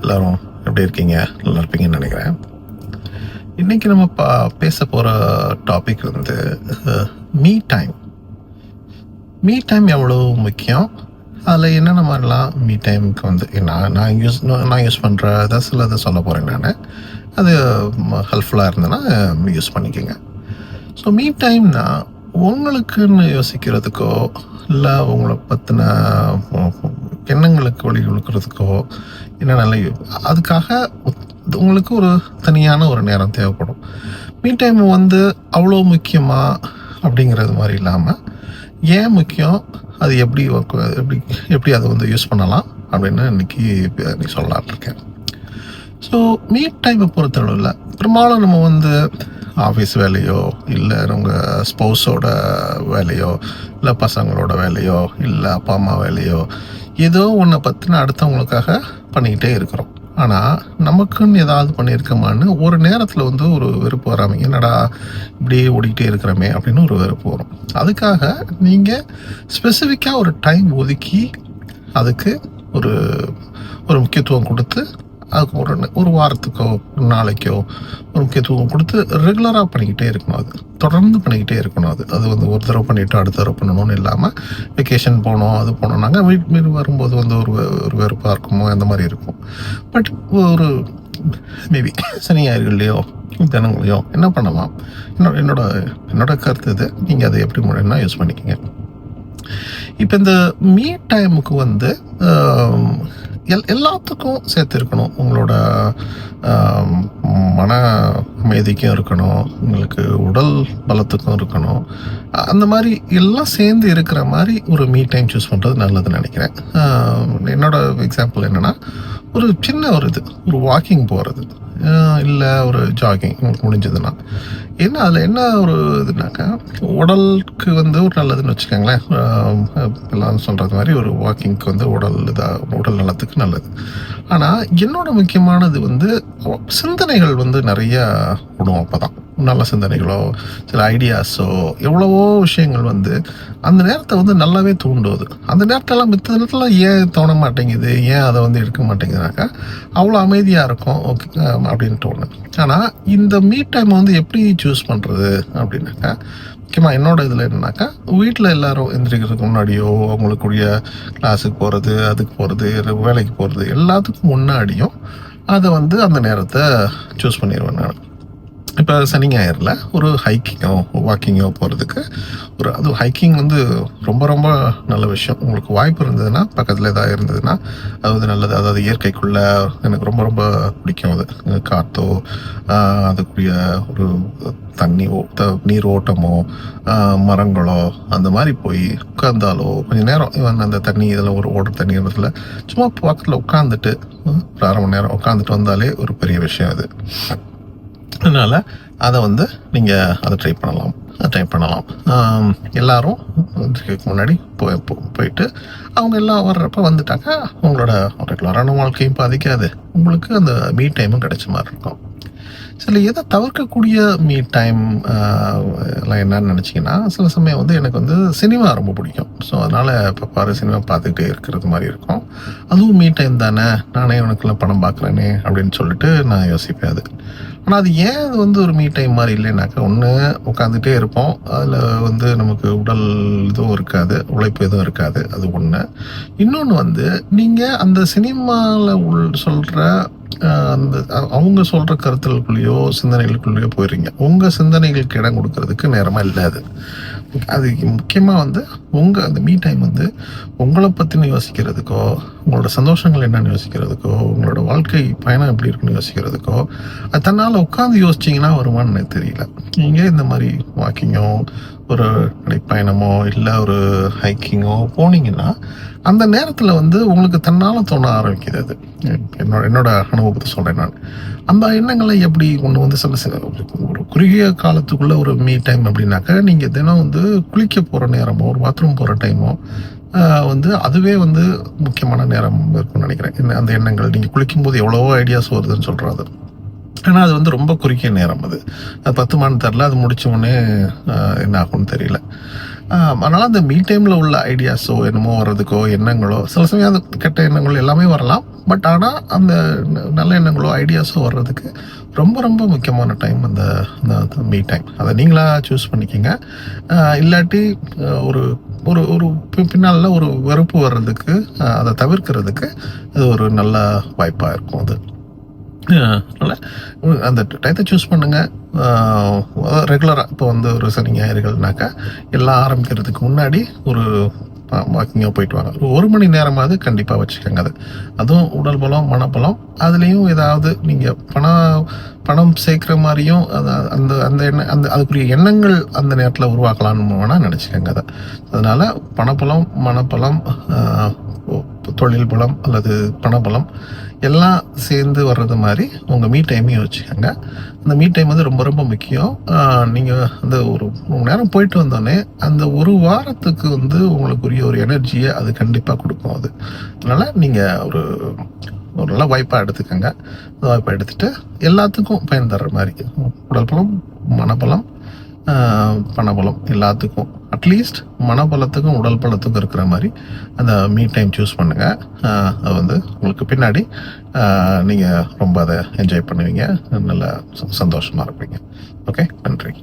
எல்லோரும் எப்படி இருக்கீங்க? நல்லா இருப்பீங்கன்னு நினைக்கிறேன். இன்றைக்கி நம்ம பேச போகிற டாபிக் வந்து மீ டைம். மீ டைம் எவ்வளோ முக்கியம், அதில் என்னென்ன மாதிரிலாம் மீ டைமுக்கு வந்து நான் யூஸ் பண்ணுறத சிலதை சொல்ல போகிறேன். நான் அது ஹெல்ப்ஃபுல்லாக இருந்ததுன்னா யூஸ் பண்ணிக்கோங்க. ஸோ மீ டைம்னா உங்களுக்குன்னு யோசிக்கிறதுக்கோ இல்லை உங்களை பற்றின எண்ணங்களுக்கு வழி கொடுக்கறதுக்கோ என்னென்ன அதுக்காக உங்களுக்கு ஒரு தனியான ஒரு நேரம் தேவைப்படும். மீ டைம் வந்து அவ்வளோ முக்கியமா அப்படிங்கிறது மாதிரி இல்லாமல் ஏன் முக்கியம், அது எப்படி எப்படி அதை வந்து யூஸ் பண்ணலாம் அப்படின்னு இன்னைக்கு சொல்லலான் இருக்கேன். ஸோ மீ டைமை பொறுத்தளவில் பெரும்பாலும் நம்ம வந்து ஆஃபீஸ் வேலையோ இல்லை உங்கள் ஸ்பௌஸோட வேலையோ இல்லை பசங்களோட வேலையோ இல்லை அப்பா அம்மா வேலையோ ஏதோ ஒன்றை பற்றின அடுத்தவங்களுக்காக பண்ணிக்கிட்டே இருக்கிறோம். ஆனால் நமக்குன்னு ஏதாவது பண்ணியிருக்கோமான்னு ஒரு நேரத்தில் வந்து ஒரு வெறுப்பு வராமல் என்னடா இப்படியே ஓடிக்கிட்டே இருக்கிறோமே அப்படின்னு ஒரு வெறுப்பு வரும். அதுக்காக நீங்கள் ஸ்பெசிஃபிக்காக ஒரு டைம் ஒதுக்கி அதுக்கு ஒரு ஒரு முக்கியத்துவம் கொடுத்து அதுக்கு ஒரு வாரத்துக்கோ ஒரு நாளைக்கோ ஒரு முக்கியத்துவம் கொடுத்து ரெகுலராக பண்ணிக்கிட்டே இருக்கணும். அது தொடர்ந்து பண்ணிக்கிட்டே இருக்கணும். அது வந்து ஒரு தடவை பண்ணிவிட்டு அடுத்த தடவை பண்ணணும்னு இல்லாமல் வெக்கேஷன் போனோம் அது போனோம் நாங்கள் வீடு வரும்போது வந்து ஒரு வெறுப்பாக இருக்குமோ அந்த மாதிரி இருக்கும். பட் ஒரு மேபி சனி ஞாயிறுகள்லையோ தினங்களையோ என்ன பண்ணலாம், என்னோட கருத்து இது. நீங்கள் அதை எப்படி முடியும்னா யூஸ் பண்ணிக்கோங்க. இப்போ இந்த மீ டைமுக்கு வந்து எல்லாத்துக்கும் சேர்த்து இருக்கணும். உங்களோட மன அமைதிக்கும் இருக்கணும், உங்களுக்கு உடல் பலத்துக்கும் இருக்கணும். அந்த மாதிரி எல்லாம் சேர்ந்து இருக்கிற மாதிரி ஒரு மீ டைம் சூஸ் பண்ணுறது நல்லதுன்னு நினைக்கிறேன். என்னோட எக்ஸாம்பிள் என்னென்னா, ஒரு சின்ன ஒரு வாக்கிங் போகிறது இல்லை ஒரு ஜாகிங் உங்களுக்கு முடிஞ்சதுன்னா அதில் என்ன ஒரு இதுனாக்கா உடலுக்கு வந்து ஒரு நல்லதுன்னு வச்சுக்கோங்களேன். எல்லாம் சொல்கிறது மாதிரி ஒரு வாக்கிங்க்கு வந்து உடல் நலத்துக்கு நல்லது. ஆனால் என்னோட முக்கியமானது வந்து சிந்தனைகள் வந்து நிறையா விடும். அப்போ தான் நல்ல சிந்தனைகளோ சில ஐடியாஸோ எவ்வளவோ விஷயங்கள் வந்து அந்த நேரத்தை வந்து நல்லாவே தூண்டுவது. அந்த நேரத்தெல்லாம் மித்த நேரத்தில் ஏன் தோண மாட்டேங்குது, ஏன் அதை வந்து எடுக்க மாட்டேங்குதுனாக்கா அவ்வளோ அமைதியாக இருக்கும் ஓகே அப்படின்னு தோணும். ஆனால் இந்த மீ டைம் வந்து எப்படி சூஸ் பண்ணுறது அப்படின்னாக்கா, முக்கியமாக என்னோட இதில் என்னன்னாக்கா, வீட்டில் எல்லாரும் எந்திரிக்கிறதுக்கு முன்னாடியோ அவங்களுக்குரிய கிளாஸுக்கு போகிறது அதுக்கு போகிறது வேலைக்கு போகிறது எல்லாத்துக்கும் முன்னாடியும் அதை வந்து அந்த நேரத்தை சூஸ் பண்ணிடுவேன் நான். இப்போ சனி ஞாயிறில் ஒரு ஹைக்கிங்கோ வாக்கிங்கோ போகிறதுக்கு அது ஹைக்கிங் வந்து ரொம்ப ரொம்ப நல்ல விஷயம். உங்களுக்கு வாய்ப்பு இருந்ததுன்னா பக்கத்தில் ஏதாவது இருந்ததுன்னா அது வந்து நல்லது. அதாவது இயற்கைக்குள்ளே எனக்கு ரொம்ப ரொம்ப பிடிக்கும். அது காற்றோ அதுக்குரிய ஒரு நீர் ஓட்டமோ மரங்களோ அந்த மாதிரி போய் உட்கார்ந்தாலோ கொஞ்சம் நேரம் இவன் அந்த தண்ணி இதில் ஒரு ஓடுற தண்ணி இடத்துல சும்மா பக்கத்தில் உட்காந்துட்டு ஒரு அரை மணி நேரம் உட்காந்துட்டு வந்தாலே ஒரு பெரிய விஷயம் அது. அதனால் அதை வந்து நீங்கள் அதை ட்ரை பண்ணலாம். எல்லாரும் முன்னாடி போயிட்டு அவங்க எல்லாம் வர்றப்ப வந்துட்டாக்கா உங்களோட ரெகுலரான வாழ்க்கையும் பாதிக்காது, உங்களுக்கு அந்த மீ டைமும் கிடைச்ச மாதிரி இருக்கும். சில எதை தவிர்க்கக்கூடிய மீ டைம் எல்லாம் என்னன்னு நினச்சிங்கன்னா, சில சமயம் வந்து எனக்கு வந்து சினிமா ரொம்ப பிடிக்கும். ஸோ அதனால் இப்போ சினிமா பார்த்துக்கிட்டே இருக்கிறது மாதிரி இருக்கும். அதுவும் மீ டைம் தானே, நானே உனக்குலாம் படம் பார்க்குறேனே அப்படின்னு சொல்லிட்டு நான் யோசிப்பேன். ஆனால் அது ஏன் அது வந்து ஒரு மீ டைம் மாதிரி இல்லைனாக்கா, ஒன்று உட்காந்துட்டே இருப்போம், அதில் வந்து நமக்கு உடல் இதுவும் இருக்காது, உழைப்பு எதுவும் இருக்காது, அது ஒன்று. இன்னொன்று வந்து நீங்கள் அந்த சினிமாவில் சொல்கிற அவங்க சொல்கிற கருத்துகளுக்குள்ளேயோ சிந்தனைகளுக்குள்ளேயோ போயிடுறீங்க. உங்கள் சிந்தனைகளுக்கு இடம் கொடுக்கறதுக்கு நேரமாக இல்லை. அது முக்கியமாக வந்து அந்த மீ டைம் வந்து உங்களை பற்றின யோசிக்கிறதுக்கோ உங்களோட சந்தோஷங்கள் என்னென்னு யோசிக்கிறதுக்கோ உங்களோட வாழ்க்கை பயணம் எப்படி இருக்குன்னு யோசிக்கிறதுக்கோ அது தன்னால் உட்காந்து யோசிச்சிங்கன்னா வருமானு எனக்கு தெரியல. நீங்கள் இந்த மாதிரி வாக்கிங்கோ ஒரு நடைப்பயணமோ இல்லை ஒரு ஹைக்கிங்கோ போனீங்கன்னா அந்த நேரத்தில் வந்து உங்களுக்கு தன்னால் தோண ஆரம்பிக்குது. அது என்னோட அனுபவத்தை சொல்கிறேன் நான். அந்த எண்ணங்களை எப்படி கொண்டு வந்து சில ஒரு குறுகிய காலத்துக்குள்ளே ஒரு மீ டைம் அப்படின்னாக்கா, நீங்கள் தினம் வந்து குளிக்க போகிற நேரமோ ஒரு பாத்ரூம் போகிற டைமோ வந்து அதுவே வந்து முக்கியமான நேரம் இருக்குன்னு நினைக்கிறேன். அந்த எண்ணங்கள் நீங்கள் குளிக்கும்போது எவ்வளவோ ஐடியாஸ் வருதுன்னு சொல்கிறது. ஆனால் அது வந்து ரொம்ப குறுகிய நேரம். அது 10 மணி தெரில, அது முடிச்ச உடனே என்ன ஆகும்னு தெரியல. அதனால் அந்த மீ டைமில் உள்ள ஐடியாஸோ என்னமோ வர்றதுக்கோ எண்ணங்களோ சில சமயம் அந்த கெட்ட எண்ணங்களோ எல்லாமே வரலாம். பட் ஆனால் அந்த நல்ல எண்ணங்களோ ஐடியாஸோ வர்றதுக்கு ரொம்ப ரொம்ப முக்கியமான டைம் அந்த மீ டைம். அதை நீங்களாக சூஸ் பண்ணிக்கோங்க. இல்லாட்டி ஒரு ஒரு ஒரு பின்னால் ஒரு வெறுப்பு வர்றதுக்கு அதை தவிர்க்கிறதுக்கு அது ஒரு நல்ல வாய்ப்பாக இருக்கும். அது அதனால் அந்த டயத்தை சூஸ் பண்ணுங்கள். ரெகுலராக இப்போ வந்து ஒரு சனி ஞாயிறுகள்னாக்கா எல்லாம் ஆரம்பிக்கிறதுக்கு முன்னாடி ஒரு வாக்கிங்காக போயிட்டு வாங்க. ஒரு மணி நேரமாவது கண்டிப்பாக வச்சுக்கோங்க. அதுவும் உடல் பலம் மனபலம் அதுலேயும் ஏதாவது நீங்கள் பணம் சேர்க்குற மாதிரியும் அந்த அந்த எண்ணம் அதுக்குரிய எண்ணங்கள் அந்த நேரத்தில் உருவாக்கலான்னு வேணால் நினச்சிக்கோங்க. அதனால் பணபலம் மனபலம் தொழில் பலம் அல்லது பணபலம் எல்லாம் சேர்ந்து வர்றது மாதிரி உங்கள் மீ டைமையும் வச்சுக்கோங்க. அந்த மீ டைம் வந்து ரொம்ப ரொம்ப முக்கியம். நீங்கள் அந்த ஒரு நேரம் போயிட்டு வந்தோடனே அந்த ஒரு வாரத்துக்கு வந்து உங்களுக்குரிய ஒரு எனர்ஜியை அது கண்டிப்பாக கொடுக்கும். அதனால் நீங்கள் ஒரு நல்ல வாய்ப்பாக எடுத்துக்கோங்க. அந்த வாய்ப்பை எடுத்துகிட்டு எல்லாத்துக்கும் பயன் தர்ற மாதிரி உடல் பலம் மனபலம் பணபலம் எல்லாத்துக்கும் அட்லீஸ்ட் மனபலத்துக்கும் உடல் பலத்துக்கும் இருக்கிற மாதிரி அந்த மீ டைம் சூஸ் பண்ணுங்கள். அது வந்து உங்களுக்கு பின்னாடி நீங்கள் ரொம்ப அதை என்ஜாய் பண்ணுவீங்க, நல்லா சந்தோஷமாக இருப்பீங்க. ஓகே, நன்றி.